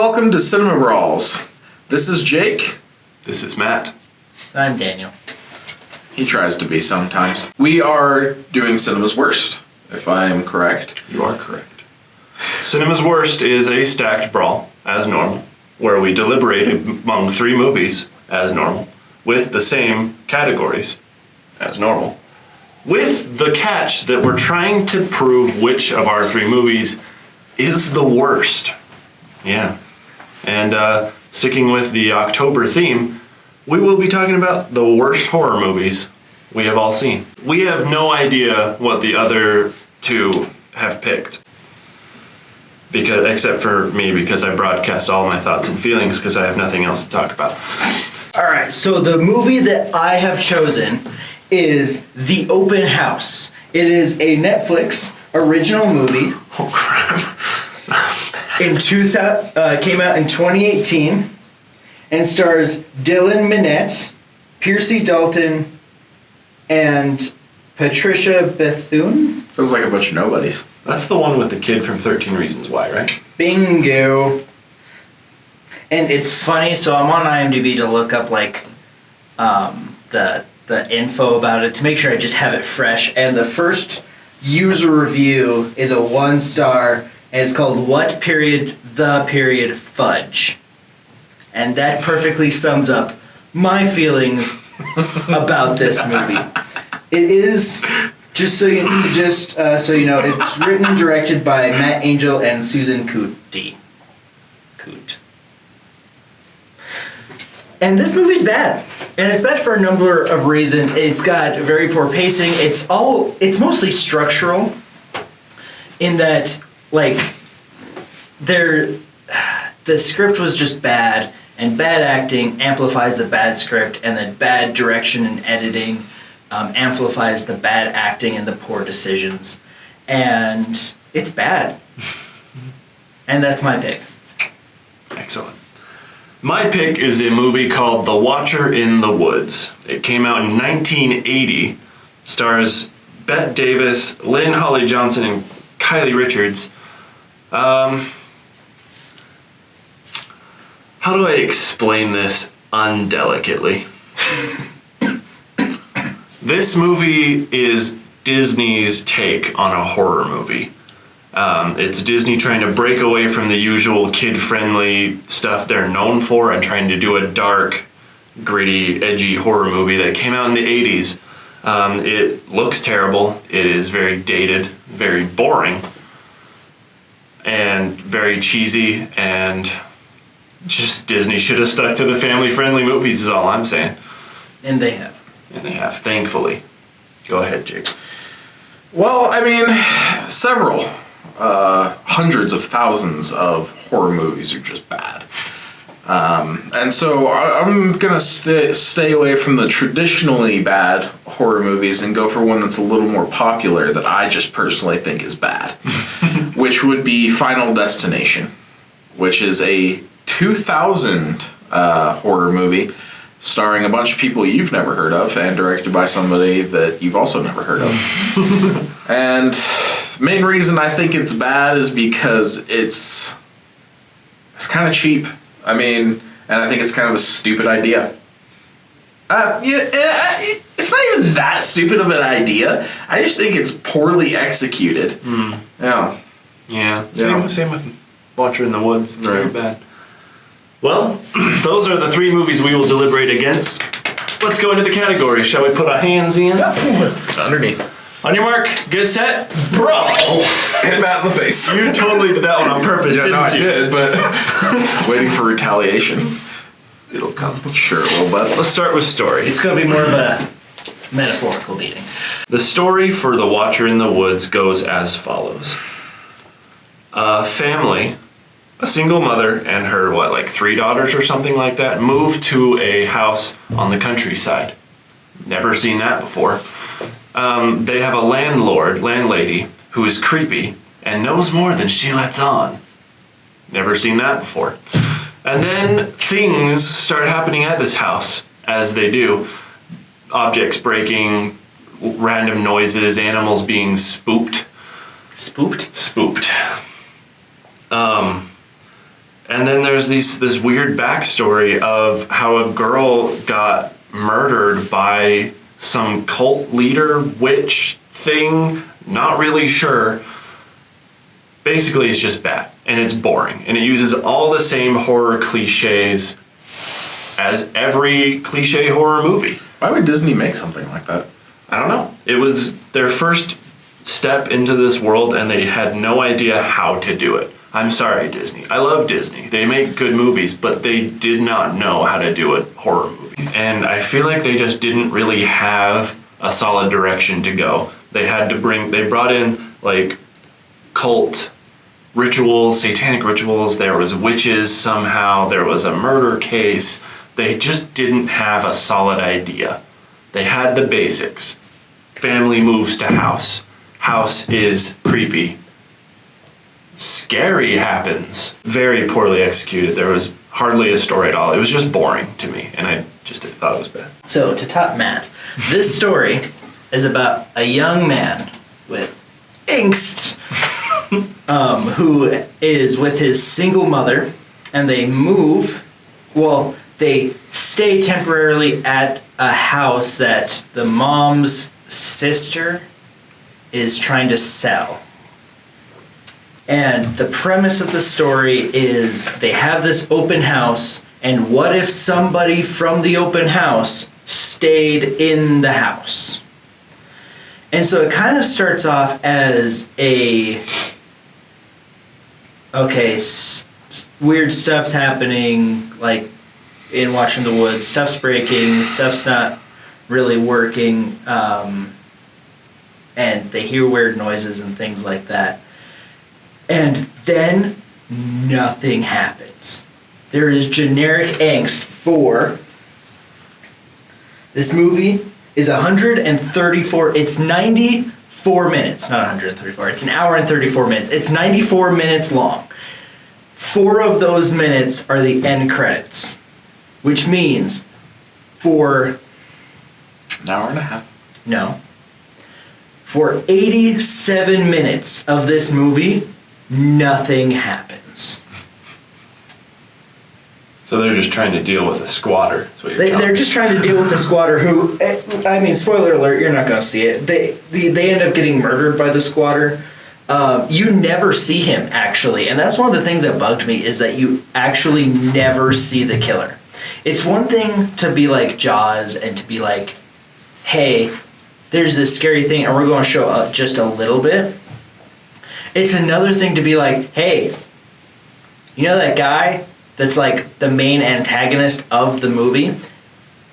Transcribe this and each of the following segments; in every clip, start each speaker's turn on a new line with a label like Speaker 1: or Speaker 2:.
Speaker 1: welcome to Cinema Brawls. This is Jake.
Speaker 2: This is Matt.
Speaker 3: I'm Daniel.
Speaker 1: He tries to be sometimes. We are doing Cinema's Worst, if I am correct.
Speaker 2: You are correct. Cinema's Worst is a stacked brawl, as normal, where we deliberate among three movies, as normal, with the same categories, as normal, with the catch that we're trying to prove which of our three movies is the worst. Yeah. And sticking with the October theme, we will be talking about the worst horror movies we have all seen. We have no idea what the other two have picked. Except for me, because I broadcast all my thoughts and feelings because I have nothing else to talk about.
Speaker 3: All right, so the movie that I have chosen is The Open House. It is a Netflix original movie.
Speaker 2: Oh crap.
Speaker 3: Came out in 2018 and stars Dylan Minnette, Piercy Dalton, and Patricia Bethune.
Speaker 1: Sounds like a bunch of nobodies.
Speaker 2: That's the one with the kid from 13 Reasons Why, right?
Speaker 3: Bingo. And it's funny, so I'm on IMDb to look up the info about it to make sure I just have it fresh. And the first user review is a 1-star, and it's called What Period the Period Fudge. And that perfectly sums up my feelings about this movie. It is, just so you know, it's written and directed by Matt Angel and Susan Coot. And this movie's bad. And it's bad for a number of reasons. It's got very poor pacing. It's mostly structural in that, the script was just bad, and bad acting amplifies the bad script, and then bad direction and editing amplifies the bad acting and the poor decisions. And it's bad. And that's my pick.
Speaker 2: Excellent. My pick is a movie called The Watcher in the Woods. It came out in 1980, stars Bette Davis, Lynn Holly Johnson, and Kylie Richards. How do I explain this undelicately? This movie is Disney's take on a horror movie. It's Disney trying to break away from the usual kid-friendly stuff they're known for and trying to do a dark, gritty, edgy horror movie that came out in the 80s. It looks terrible. It is very dated, very boring, and very cheesy, and just Disney should have stuck to the family-friendly movies is all I'm saying.
Speaker 3: And they have.
Speaker 2: And they have, thankfully. Go ahead, Jake.
Speaker 1: Well, I mean, several. Hundreds of thousands of horror movies are just bad. And so I'm going to stay away from the traditionally bad horror movies and go for one that's a little more popular that I just personally think is bad, which would be Final Destination, which is a 2000 horror movie starring a bunch of people you've never heard of and directed by somebody that you've also never heard of. And the main reason I think it's bad is because it's kind of cheap. I mean, and I think it's kind of a stupid idea. It's not even that stupid of an idea. I just think it's poorly executed. Yeah.
Speaker 2: Same with Watcher in the Woods. It's very
Speaker 1: Right.
Speaker 2: bad. Well, those are the three movies we will deliberate against. Let's go into the categories. Shall we put our hands in?
Speaker 1: Underneath.
Speaker 2: On your mark, get set, brawl!
Speaker 1: Hit Matt in the face.
Speaker 2: You totally did that one on purpose, didn't you?
Speaker 1: I did, but I was waiting for retaliation.
Speaker 2: It'll come.
Speaker 1: Sure, well, but
Speaker 2: Let's start with story.
Speaker 3: It's going to be more of a metaphorical beating.
Speaker 2: The story for The Watcher in the Woods goes as follows. A family, a single mother and her, 3 daughters or something like that, moved to a house on the countryside. Never seen that before. They have a landlady, who is creepy and knows more than she lets on. Never seen that before. And then things start happening at this house, as they do. Objects breaking, random noises, animals being spooked.
Speaker 3: Spooked?
Speaker 2: Spooked. And then there's this weird backstory of how a girl got murdered by some cult leader, witch thing, not really sure. Basically, it's just bad, and it's boring, and it uses all the same horror cliches as every cliche horror movie.
Speaker 1: Why would Disney make something like that?
Speaker 2: I don't know. It was their first step into this world, and they had no idea how to do it. I'm sorry, Disney. I love Disney. They make good movies, but they did not know how to do a horror movie. And I feel like they just didn't really have a solid direction to go. They brought in like cult rituals, satanic rituals. There was witches somehow. There was a murder case. They just didn't have a solid idea. They had the basics. Family moves to house. House is creepy. Scary happens. Very poorly executed. There was hardly a story at all. It was just boring to me, and I just thought it was bad.
Speaker 3: So, to top Matt, this story is about a young man with angst who is with his single mother, and they stay temporarily at a house that the mom's sister is trying to sell. And the premise of the story is they have this open house, and what if somebody from the open house stayed in the house? And so it kind of starts off as weird stuff's happening, like in Watching the Woods, stuff's breaking, stuff's not really working, and they hear weird noises and things like that. And then nothing happens. There is generic angst for this movie is 134, it's 94 minutes, not 134, it's an hour and 34 minutes. It's 94 minutes long. 4 of those minutes are the end credits, which means for
Speaker 1: An hour and a half.
Speaker 3: No. For 87 minutes of this movie, nothing happens.
Speaker 2: So they're just trying to deal with a squatter.
Speaker 3: They're just trying to deal with a squatter who, I mean, spoiler alert, you're not going to see it. They end up getting murdered by the squatter. You never see him, actually. And that's one of the things that bugged me, is that you actually never see the killer. It's one thing to be like Jaws and to be like, hey, there's this scary thing and we're going to show up just a little bit. It's another thing to be like, hey, you know that guy that's like the main antagonist of the movie?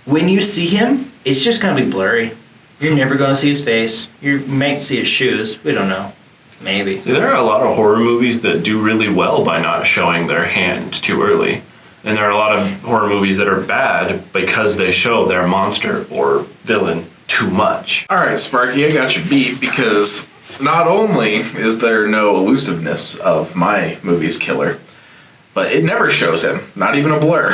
Speaker 3: When you see him, it's just going to be blurry. You're never going to see his face. You might see his shoes. We don't know. Maybe.
Speaker 2: See, there are a lot of horror movies that do really well by not showing their hand too early. And there are a lot of horror movies that are bad because they show their monster or villain too much.
Speaker 1: All right, Sparky, I got you beat, because not only is there no elusiveness of my movie's killer, but it never shows him, not even a blur,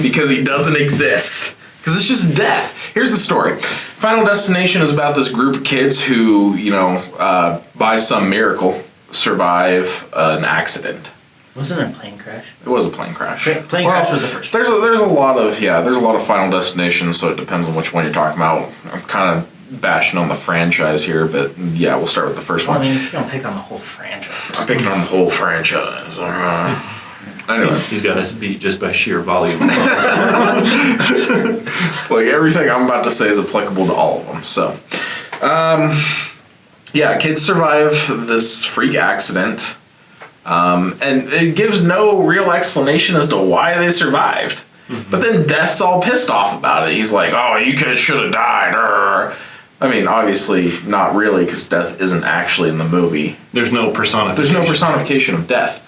Speaker 1: because he doesn't exist. Because it's just death. Here's the story. Final Destination is about this group of kids who, by some miracle, survive an accident.
Speaker 3: Wasn't it a plane crash?
Speaker 1: It was a plane crash.
Speaker 3: Plane crash was the first one.
Speaker 1: There's a lot of Final Destinations, so it depends on which one you're talking about. I'm kind of bashing on the franchise here, but yeah, we'll start with the first one.
Speaker 3: I mean, if you don't pick on the whole franchise.
Speaker 1: I'm picking on the whole franchise. Anyway.
Speaker 2: He's got us beat just by sheer volume.
Speaker 1: Like, everything I'm about to say is applicable to all of them. So, kids survive this freak accident. And it gives no real explanation as to why they survived. Mm-hmm. But then Death's all pissed off about it. He's like, oh, you kids should have died. I mean, obviously not really, because Death isn't actually in the movie.
Speaker 2: There's no personification
Speaker 1: of Death.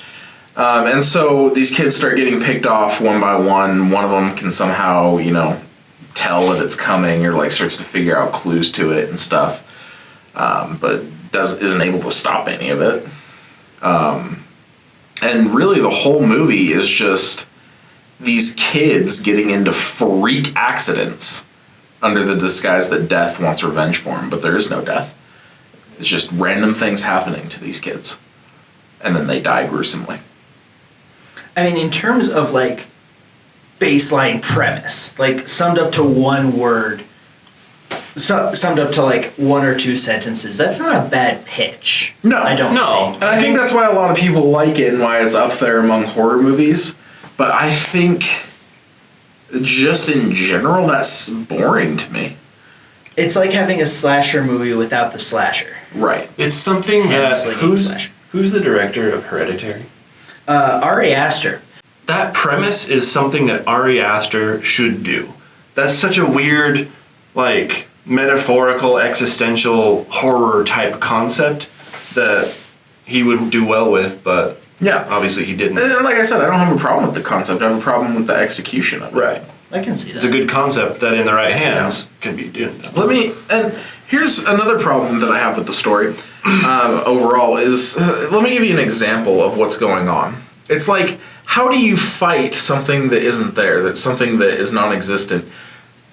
Speaker 1: And so these kids start getting picked off one by one. One of them can somehow, tell that it's coming, or starts to figure out clues to it and stuff. But isn't able to stop any of it. And really the whole movie is just these kids getting into freak accidents under the disguise that Death wants revenge for them, but there is no death. It's just random things happening to these kids. And then they die gruesomely.
Speaker 3: I mean, in terms of like baseline premise, like summed up to one word, summed up to like one or two sentences, that's not a bad pitch.
Speaker 1: No.
Speaker 3: I don't
Speaker 2: No.
Speaker 3: think.
Speaker 1: And I think that's why a lot of people like it and why it's up there among horror movies. But I think just in general, that's boring to me.
Speaker 3: It's like having a slasher movie without the slasher.
Speaker 1: Right.
Speaker 2: It's something that
Speaker 3: Hand-slinging slasher.
Speaker 2: who's the director of Hereditary?
Speaker 3: Ari Aster.
Speaker 2: That premise is something that Ari Aster should do. That's such a weird, like, metaphorical, existential horror type concept that he would do well with, but
Speaker 1: Yeah.
Speaker 2: obviously he didn't.
Speaker 1: And like I said, I don't have a problem with the concept. I have a problem with the execution of it.
Speaker 2: Right.
Speaker 3: I can see that.
Speaker 2: It's a good concept that in the right hands can be done.
Speaker 1: And here's another problem that I have with the story overall is, let me give you an example of what's going on. It's like, how do you fight something that isn't there, that's something that is non-existent?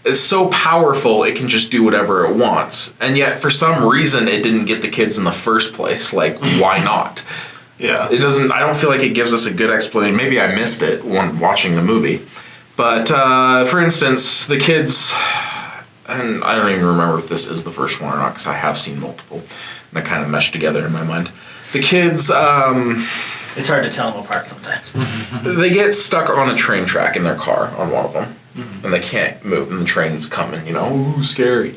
Speaker 1: It's so powerful it can just do whatever it wants. And yet, for some reason, it didn't get the kids in the first place. Like, why not?
Speaker 2: Yeah.
Speaker 1: It doesn't, I don't feel like it gives us a good explanation. Maybe I missed it when watching the movie. But, for instance, the kids, and I don't even remember if this is the first one or not, because I have seen multiple, and they kind of meshed together in my mind. The kids,
Speaker 3: It's hard to tell them apart sometimes.
Speaker 1: they get stuck on a train track in their car, on one of them, and they can't move, and the train's coming, ooh, scary.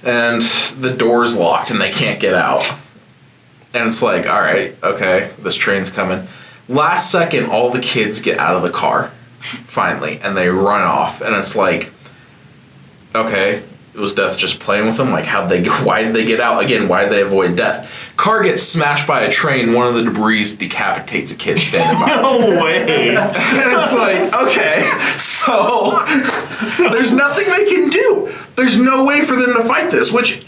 Speaker 1: And the door's locked, and they can't get out. And it's like, all right, okay, this train's coming. Last second, all the kids get out of the car, finally, and they run off. And it's like, okay, was death just playing with them? Like, why did they get out? Again, why did they avoid death? Car gets smashed by a train, one of the debris decapitates a kid standing by.
Speaker 2: No way.
Speaker 1: And it's like, okay, so there's nothing they can do. There's no way for them to fight this, which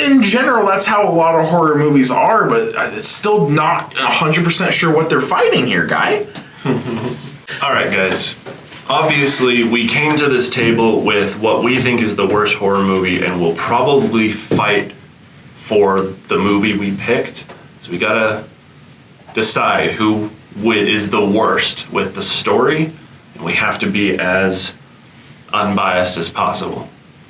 Speaker 1: in general, that's how a lot of horror movies are, but it's still not 100% sure what they're fighting here, guy.
Speaker 2: All right, guys. Obviously, we came to this table with what we think is the worst horror movie, and we'll probably fight for the movie we picked. So we gotta decide who is the worst with the story, and we have to be as unbiased as possible.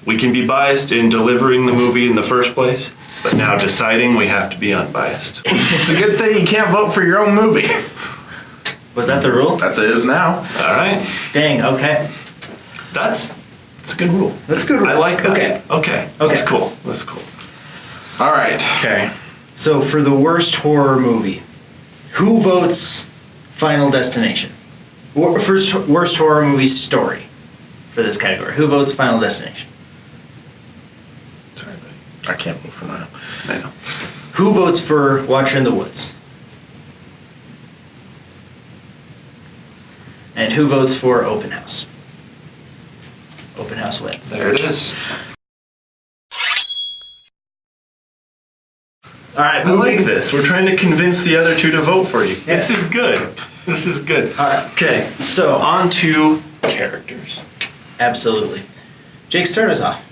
Speaker 2: We can be biased in delivering the movie in the first place, but now deciding we have to be unbiased.
Speaker 1: It's a good thing you can't vote for your own movie.
Speaker 3: Was that the rule?
Speaker 1: That's it is now.
Speaker 2: All right?
Speaker 3: Dang, okay.
Speaker 2: That's a good rule.
Speaker 3: That's a good rule.
Speaker 2: I like that.
Speaker 3: Okay.
Speaker 2: Okay. That's cool. That's cool.
Speaker 1: All right.
Speaker 3: Okay. So for the worst horror movie, who votes Final Destination? First worst horror movie story for this category. Who votes Final Destination?
Speaker 2: Sorry, buddy.
Speaker 1: I can't vote for mine.
Speaker 2: I know.
Speaker 3: Who votes for Watcher in the Woods? And who votes for Open House? Open House wins.
Speaker 2: There it is.
Speaker 3: All right,
Speaker 2: I like this. We're trying to convince the other two to vote for you.
Speaker 3: Yeah.
Speaker 2: This is good. This is good.
Speaker 3: All right.
Speaker 2: Okay,
Speaker 3: So,
Speaker 2: on to characters.
Speaker 3: absolutely. Jake, start us off.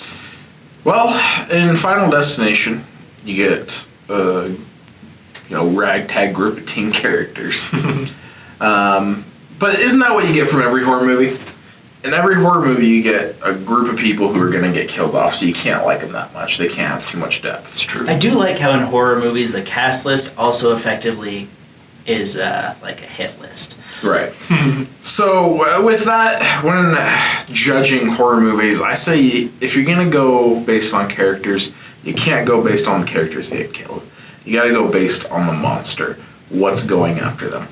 Speaker 1: Well, in Final Destination, you get ragtag group of teen characters. But isn't that what you get from every horror movie? In every horror movie, you get a group of people who are going to get killed off, so you can't like them that much. They can't have too much depth.
Speaker 2: It's true.
Speaker 3: I do like how in horror movies the cast list also effectively is like a hit list.
Speaker 1: Right. So with that, when judging horror movies, I say if you're going to go based on characters, you can't go based on the characters they get killed. You got to go based on the monster. What's going after them.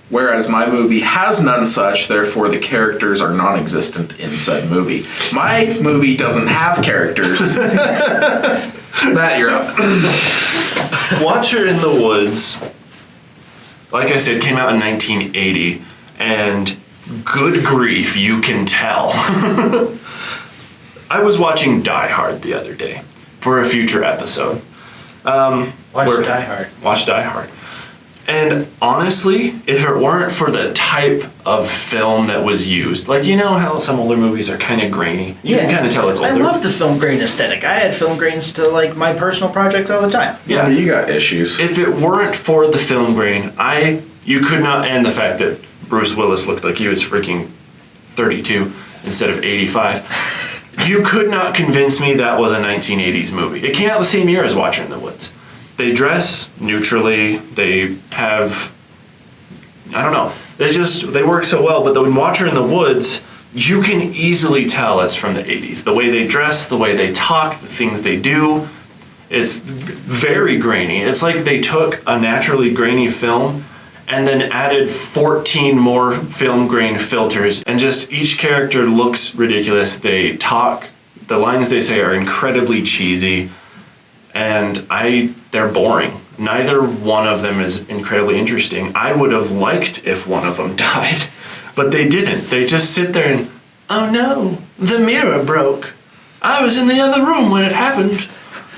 Speaker 1: Whereas my movie has none such, therefore the characters are non-existent in said movie. My movie doesn't have characters. That you're up.
Speaker 2: Watcher in the Woods, like I said, came out in 1980, and good grief, you can tell. I was watching Die Hard the other day for a future episode.
Speaker 3: Watch Die Hard.
Speaker 2: Watch Die Hard. And honestly, if it weren't for the type of film that was used, like, you know how some older movies are kind of grainy? You can kind of tell it's older.
Speaker 3: I love the film grain aesthetic. I had film grains to like my personal projects all the time.
Speaker 2: Yeah.
Speaker 1: You got issues.
Speaker 2: If it weren't for the film grain, you could not, and the fact that Bruce Willis looked like he was freaking 32 instead of 85. You could not convince me that was a 1980s movie. It came out the same year as Watcher in the Woods. They dress neutrally. They have, I don't know. They work so well. But when Watcher in the Woods, you can easily tell it's from the 80s. The way they dress, the way they talk, the things they do. It's very grainy. It's like they took a naturally grainy film and then added 14 more film grain filters, and just each character looks ridiculous. They talk, the lines they say are incredibly cheesy, and they're boring. Neither one of them is incredibly interesting. I would have liked if one of them died, but they didn't. They just sit there and, oh no, the mirror broke. I was in the other room when it happened.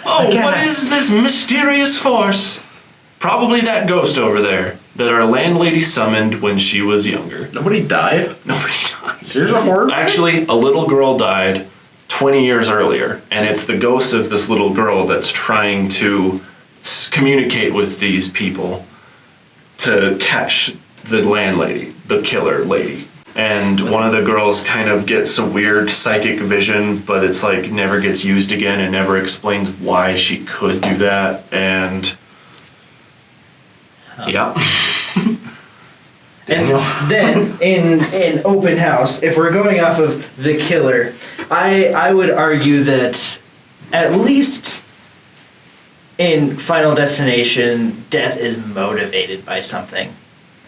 Speaker 2: Oh, what is this mysterious force? Probably that ghost over there that our landlady summoned when she was younger.
Speaker 1: Nobody died?
Speaker 2: Nobody died.
Speaker 1: Here's a horror movie?
Speaker 2: Actually, a little girl died 20 years earlier, and it's the ghost of this little girl that's trying to communicate with these people to catch the landlady, the killer lady. And one of the girls kind of gets a weird psychic vision, but it's like never gets used again and never explains why she could do that. And yeah.
Speaker 3: And then in Open House, if we're going off of the killer, I would argue that at least in Final Destination, death is motivated by something.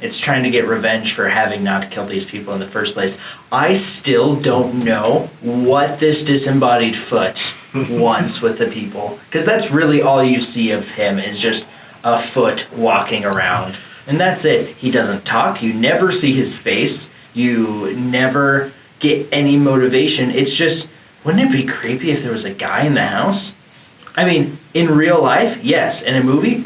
Speaker 3: It's trying to get revenge for having not killed these people in the first place. I still don't know what this disembodied foot wants with the people, because that's really all you see of him is just a foot walking around. And that's it. He doesn't talk. You never see his face. You never get any motivation. It's just, wouldn't it be creepy if there was a guy in the house? I mean, in real life, yes. In a movie,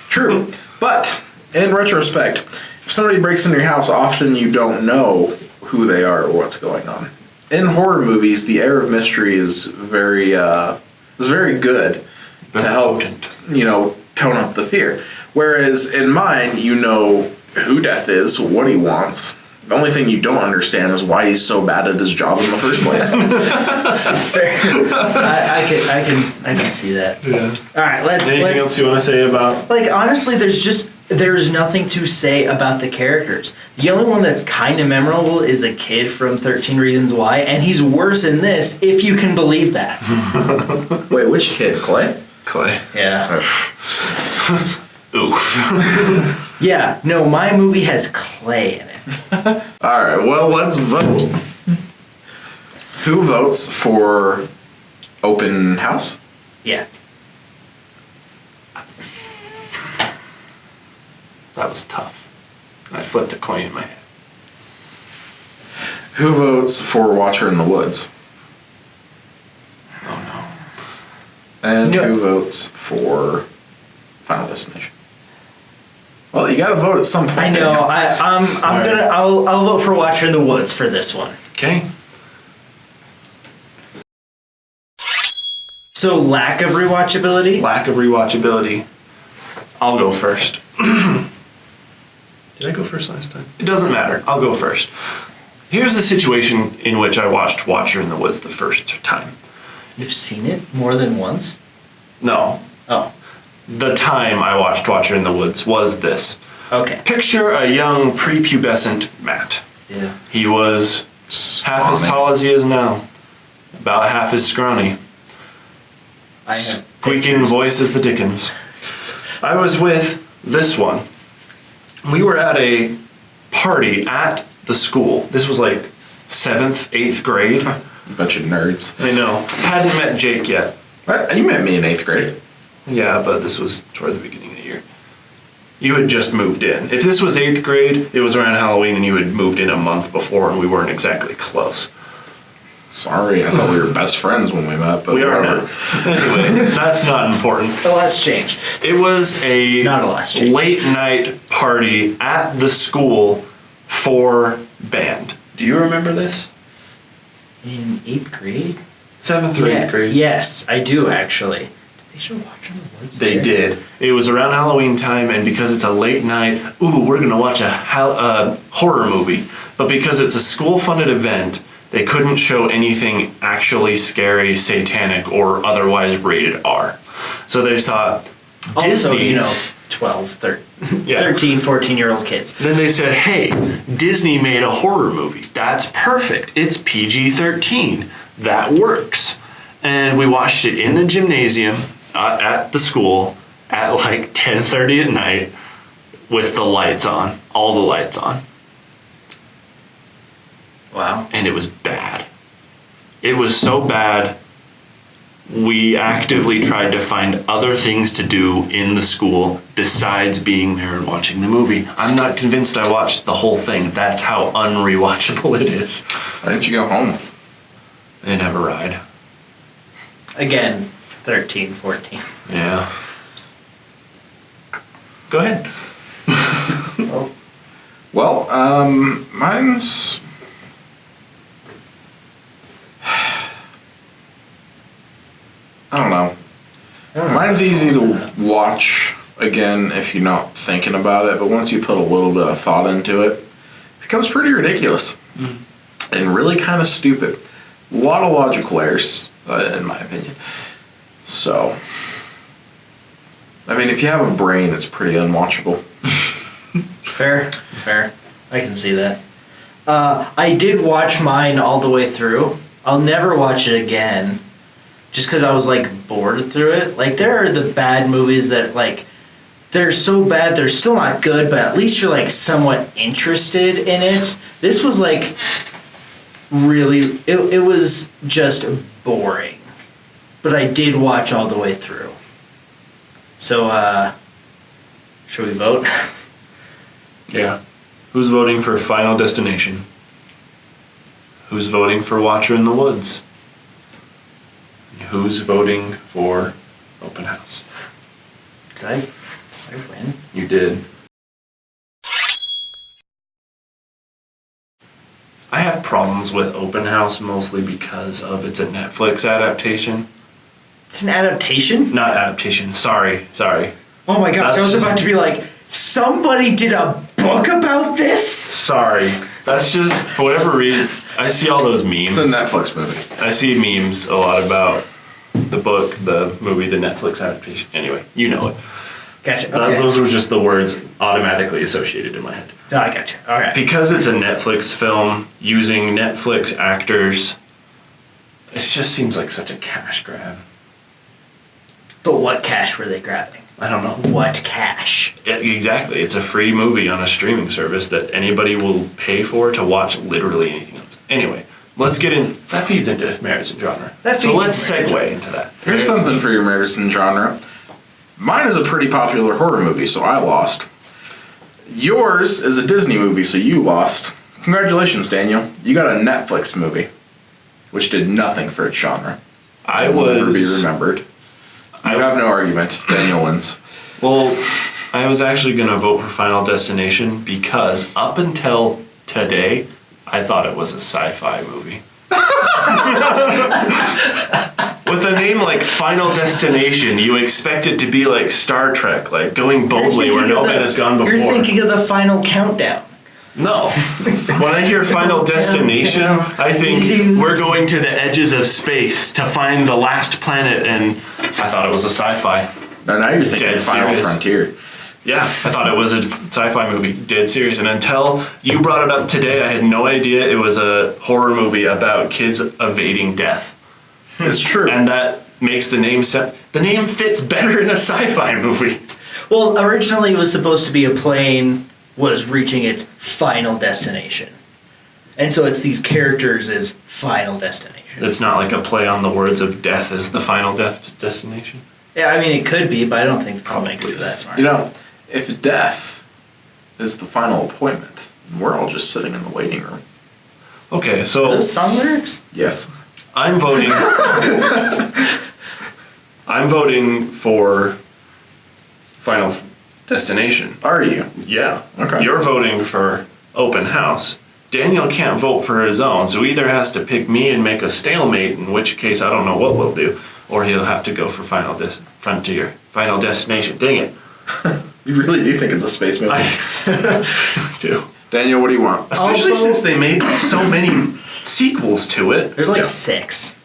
Speaker 1: true. But in retrospect, if somebody breaks into your house, often you don't know who they are or what's going on. In horror movies, the air of mystery is very good to help, tone up the fear. Whereas in mine, you know who Death is, what he wants. The only thing you don't understand is why he's so bad at his job in the first place.
Speaker 3: I can see that.
Speaker 2: Yeah.
Speaker 3: All right,
Speaker 2: Anything else you want to say about?
Speaker 3: Like, honestly, there's nothing to say about the characters. The only one that's kind of memorable is the kid from 13 Reasons Why, and he's worse in this, if you can believe that.
Speaker 1: Wait, which kid? Clay?
Speaker 2: Clay.
Speaker 3: Yeah.
Speaker 2: Ooh.
Speaker 3: Yeah, no, my movie has Clay in it.
Speaker 1: Alright, well, let's vote. Who votes for Open House?
Speaker 3: Yeah.
Speaker 2: That was tough. I flipped a coin in my head.
Speaker 1: Who votes for Watcher in the Woods?
Speaker 2: Oh
Speaker 1: And
Speaker 3: No.
Speaker 1: who votes for Final Destination? Well, you gotta vote at some point.
Speaker 3: I know.
Speaker 1: Daniel.
Speaker 3: I'll vote for Watcher in the Woods for this one.
Speaker 2: no. Okay.
Speaker 3: So lack of rewatchability.
Speaker 2: Lack of rewatchability. I'll go first. Did I go first last time? It doesn't matter. I'll go first. Here's the situation in which I watched Watcher in the Woods the first time.
Speaker 3: You've seen it more than once?
Speaker 2: No.
Speaker 3: Oh,
Speaker 2: The time I watched Watcher in the Woods was this.
Speaker 3: okay.
Speaker 2: Picture a young prepubescent Matt.
Speaker 3: Yeah.
Speaker 2: He was half as tall as he is now. About half as scrawny.
Speaker 3: I have
Speaker 2: Squeaking
Speaker 3: pictures.
Speaker 2: voice as the Dickens. I was with this one. We were at a party at the school. This was like 7th, 8th grade.
Speaker 1: Bunch of nerds.
Speaker 2: I know. Hadn't met Jake yet.
Speaker 1: What? You met me in 8th grade.
Speaker 2: Yeah, but this was toward the beginning of the year. You had just moved in. If this was 8th grade, it was around Halloween and you had moved in a month before and we weren't exactly close.
Speaker 1: Sorry, I thought we were best friends when we met, but
Speaker 2: We are
Speaker 1: whatever.
Speaker 2: now. Anyway, that's not important.
Speaker 3: A lot's changed.
Speaker 2: It was a
Speaker 3: Not a lot's changed.
Speaker 2: late night party at the school for band. Do you remember this?
Speaker 3: In 8th grade?
Speaker 2: 7th or 8th grade?
Speaker 3: Yes, I do actually. They should watch in the woods.
Speaker 2: They did. It was around Halloween time, and because it's a late night, we're going to watch a horror movie. But because it's a school-funded event, they couldn't show anything actually scary, satanic, or otherwise rated R. So they thought,
Speaker 3: Also,
Speaker 2: Disney...
Speaker 3: 12, 13, 14-year-old kids.
Speaker 2: Then they said, hey, Disney made a horror movie. That's perfect. It's PG-13. That works. And we watched it in the gymnasium at the school at like 10:30 at night with the lights on, all the lights on.
Speaker 3: Wow.
Speaker 2: And it was bad. It was so bad, we actively tried to find other things to do in the school besides being there and watching the movie. I'm not convinced I watched the whole thing. That's how unrewatchable it is.
Speaker 1: Why didn't you go home?
Speaker 2: I didn't have a ride.
Speaker 3: Again, 13, 14.
Speaker 2: Yeah. Go ahead.
Speaker 1: Well, mine's... I don't know. Mine's easy to watch again if you're not thinking about it, but once you put a little bit of thought into it, it becomes pretty ridiculous and really kind of stupid. A lot of logical errors, in my opinion. So, I mean, if you have a brain, it's pretty unwatchable.
Speaker 3: Fair. I can see that. I did watch mine all the way through. I'll never watch it again. Just because I was, like, bored through it. Like, there are the bad movies that, like, they're so bad, they're still not good, but at least you're, like, somewhat interested in it. This was, like, really, it was just boring. But I did watch all the way through. So, should we vote?
Speaker 2: Yeah. Who's voting for Final Destination? Who's voting for Watcher in the Woods? Who's voting for Open House?
Speaker 3: Did I win?
Speaker 2: You did. I have problems with Open House mostly because of it's a Netflix adaptation.
Speaker 3: It's an adaptation?
Speaker 2: Not adaptation, sorry.
Speaker 3: Oh my gosh, I was about to be like, somebody did a book about this?
Speaker 2: Sorry. That's just, for whatever reason, I see all those memes.
Speaker 1: It's a Netflix movie.
Speaker 2: I see memes a lot about the book, the movie, the Netflix adaptation. Anyway, you know it.
Speaker 3: Gotcha. Okay.
Speaker 2: Those were just the words automatically associated in my head.
Speaker 3: No, I gotcha. All right.
Speaker 2: Because it's a Netflix film using Netflix actors, it just seems like such a cash grab.
Speaker 3: But what cash were they grabbing?
Speaker 2: I don't know.
Speaker 3: What cash?
Speaker 2: Exactly. It's a free movie on a streaming service that anybody will pay for to watch literally anything else. Anyway, let's get in. That feeds into marriage and genre. So let's segue into that.
Speaker 1: Here's something for your medicine genre. Mine is a pretty popular horror movie, so I lost. Yours is a Disney movie, so you lost. Congratulations, Daniel. You got a Netflix movie, which did nothing for its genre.
Speaker 2: I
Speaker 1: will never be
Speaker 2: was.
Speaker 1: remembered. You have no argument. Daniel wins.
Speaker 2: Well, I was actually going to vote for Final Destination because up until today, I thought it was a sci-fi movie. With a name like Final Destination, you expect it to be like Star Trek, like going boldly where no man has gone before.
Speaker 3: You're thinking of the Final Countdown.
Speaker 2: No. When I hear Final Destination, I think we're going to the edges of space to find the last planet, and I thought it was a sci-fi.
Speaker 1: Now you're thinking
Speaker 2: Dead
Speaker 1: Final
Speaker 2: serious.
Speaker 1: Frontier.
Speaker 2: Yeah, I thought it was a sci-fi movie, dead serious. And until you brought it up today, I had no idea it was a horror movie about kids evading death.
Speaker 1: It's true.
Speaker 2: And that makes the name the name fits better in a sci-fi movie.
Speaker 3: Well, originally it was supposed to be a plane was reaching its final destination. And so it's these characters as final destination.
Speaker 2: It's not like a play on the words of death as the final destination.
Speaker 3: Yeah, I mean, it could be, but I don't think they'll make it that smart.
Speaker 1: You know, if death is the final appointment, we're all just sitting in the waiting room.
Speaker 2: Okay,
Speaker 3: Are
Speaker 2: so
Speaker 3: those song lyrics?
Speaker 1: Yes.
Speaker 2: I'm voting. I'm voting for Final Destination.
Speaker 1: Are you?
Speaker 2: Yeah.
Speaker 1: Okay.
Speaker 2: You're voting for Open House. Daniel can't vote for his own, so either has to pick me and make a stalemate, in which case I don't know what we'll do, or he'll have to go for Final Destination. Dang it.
Speaker 1: You really do think it's a space movie?
Speaker 2: I do.
Speaker 1: Daniel, what do you want?
Speaker 2: Especially since they made so many sequels to it.
Speaker 3: There's like
Speaker 1: Yeah.
Speaker 3: 6.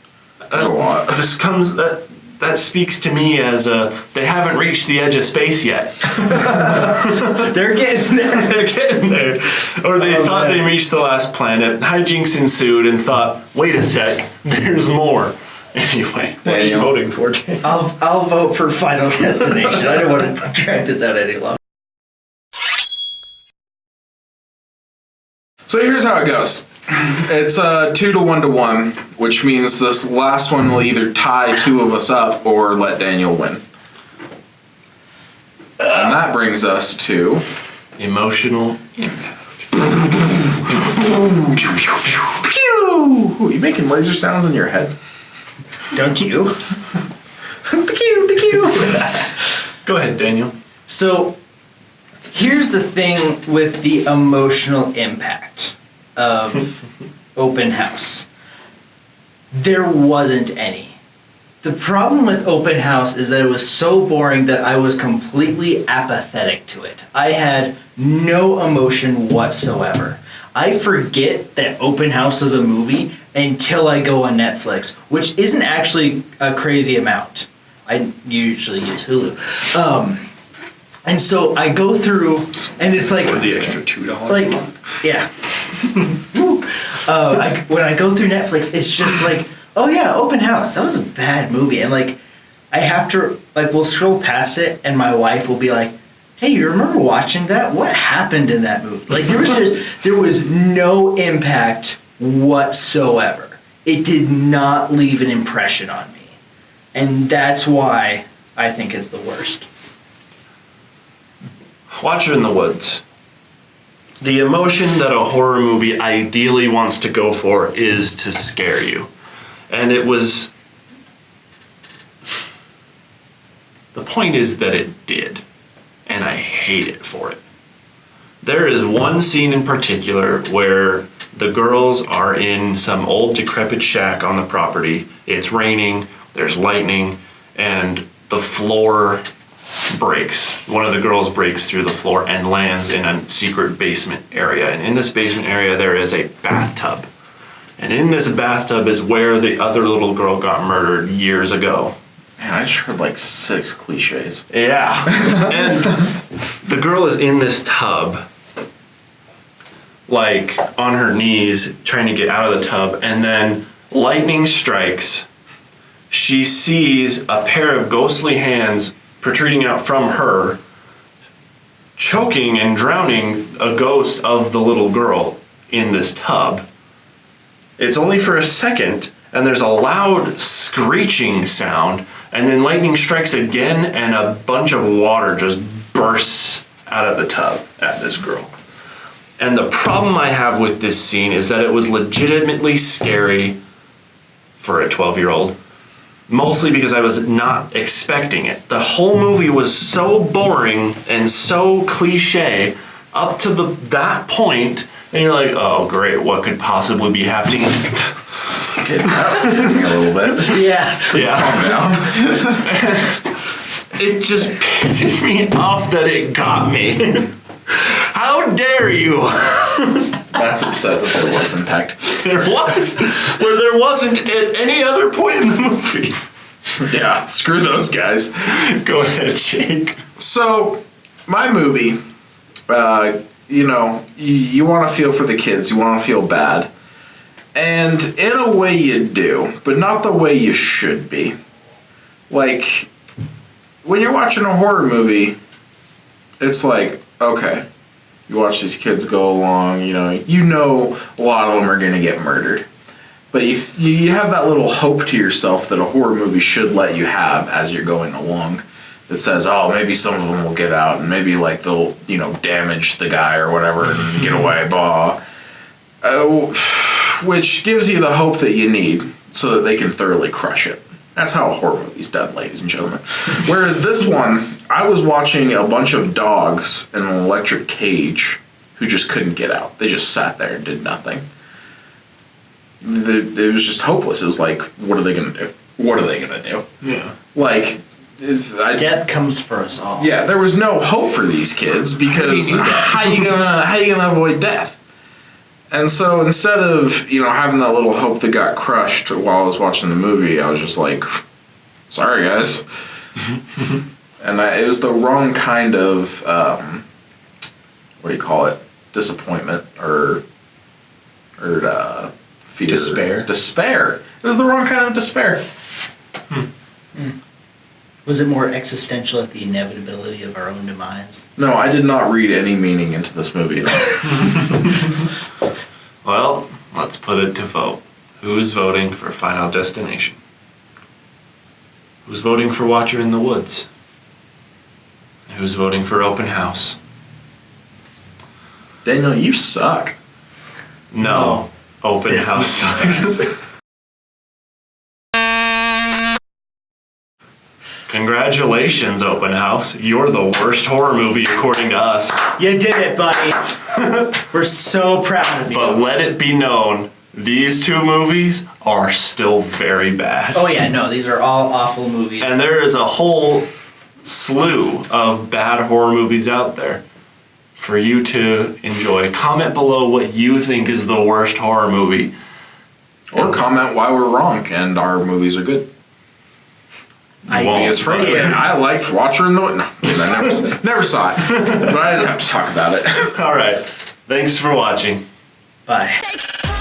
Speaker 1: There's a lot.
Speaker 2: This comes that speaks to me as they haven't reached the edge of space yet.
Speaker 3: They're getting there.
Speaker 2: They're getting there. Or they thought
Speaker 3: man.
Speaker 2: they reached the last planet. Hijinks ensued and thought, wait a sec, there's more. Anyway, what are you
Speaker 1: Daniel?
Speaker 2: voting for, Jay?
Speaker 3: I'll vote for Final Destination. I don't want to drag this out any longer.
Speaker 1: So here's how it goes. It's 2 to 1 to 1, which means this last one will either tie 2 of us up or let Daniel win. And that brings us to
Speaker 2: Emotional impact.
Speaker 1: pew. You making laser sounds in your head?
Speaker 3: Don't you?
Speaker 1: Pew, pew.
Speaker 2: Go ahead, Daniel.
Speaker 3: So, here's the thing with the emotional impact of Open House. There wasn't any. The problem with Open House is that it was so boring that I was completely apathetic to it. I had no emotion whatsoever. I forget that Open House is a movie until I go on Netflix, which isn't actually a crazy amount. I usually use Hulu. And so I go through, and it's like
Speaker 2: For the extra $2
Speaker 3: like,
Speaker 2: a month.
Speaker 3: yeah. When I go through Netflix, it's just like, oh yeah, Open House. That was a bad movie, and like, I have to we'll scroll past it, and my wife will be like, "Hey, you remember watching that? What happened in that movie?" Like there was no impact whatsoever. It did not leave an impression on me, and that's why I think it's the worst.
Speaker 2: Watcher in the Woods. The emotion that a horror movie ideally wants to go for is to scare you. And it was... The point is that it did. And I hate it for it. There is one scene in particular where the girls are in some old decrepit shack on the property. It's raining, there's lightning, and the floor breaks. One of the girls breaks through the floor and lands in a secret basement area. And in this basement area, there is a bathtub. And in this bathtub is where the other little girl got murdered years ago.
Speaker 1: Man, I just heard like 6 cliches.
Speaker 2: Yeah. And the girl is in this tub, like on her knees, trying to get out of the tub. And then lightning strikes. She sees a pair of ghostly hands protruding out from her, choking and drowning a ghost of the little girl in this tub. It's only for a second, and there's a loud screeching sound, and then lightning strikes again, and a bunch of water just bursts out of the tub at this girl. And the problem I have with this scene is that it was legitimately scary for a 12-year-old. Mostly because I was not expecting it. The whole movie was so boring and so cliche up to that point, and you're like, oh great, what could possibly be happening?
Speaker 1: Okay, that's scaring me a little bit.
Speaker 3: Yeah.
Speaker 1: Calm down.
Speaker 2: It just pisses me off that it got me. How dare you?
Speaker 1: That's upset that there was impact.
Speaker 2: There was, where there wasn't at any other point in the movie.
Speaker 1: Yeah, screw those guys.
Speaker 2: Go ahead, Jake.
Speaker 1: So, my movie, you want to feel for the kids, you want to feel bad. And in a way you do, but not the way you should be. Like, when you're watching a horror movie, it's like, okay, you watch these kids go along, you know a lot of them are going to get murdered. But you have that little hope to yourself that a horror movie should let you have as you're going along. That says, oh, maybe some of them will get out, and maybe like they'll, damage the guy or whatever and get away, blah. Which gives you the hope that you need so that they can thoroughly crush it. That's how a horror movie's done, ladies and gentlemen. Whereas this one, I was watching a bunch of dogs in an electric cage who just couldn't get out. They just sat there and did nothing. It was just hopeless. It was like, what are they going to do? what are they gonna do?
Speaker 2: Yeah.
Speaker 1: Like,
Speaker 3: Death comes for us all.
Speaker 1: yeah, there was no hope for these kids because how you gonna avoid death? And so instead of having that little hope that got crushed while I was watching the movie, I was just like, sorry guys. And it was the wrong kind of what do you call it? Disappointment or fear. Despair. It was the wrong kind of despair.
Speaker 3: Was it more existential at the inevitability of our own demise?
Speaker 1: No, I did not read any meaning into this movie at all.
Speaker 2: Well, let's put it to vote. Who's voting for Final Destination? Who's voting for Watcher in the Woods? Who's voting for Open House?
Speaker 1: Daniel, you suck.
Speaker 2: No. Open
Speaker 3: This
Speaker 2: House
Speaker 3: movie
Speaker 2: sucks. Congratulations, Open House. You're the worst horror movie according to us.
Speaker 3: You did it, buddy. We're so proud of you.
Speaker 2: But let it be known, these two movies are still very bad.
Speaker 3: Oh yeah, no, these are all awful movies.
Speaker 2: And there is a whole slew of bad horror movies out there for you to enjoy. Comment below what you think is the worst horror movie.
Speaker 1: Or comment why we're wrong and our movies are good.
Speaker 3: I
Speaker 1: Because frankly,
Speaker 3: dare.
Speaker 1: I liked Watcher in the Woods. No, I never saw it. But I didn't have to talk about it.
Speaker 2: All right. Thanks for watching.
Speaker 3: Bye.
Speaker 4: Take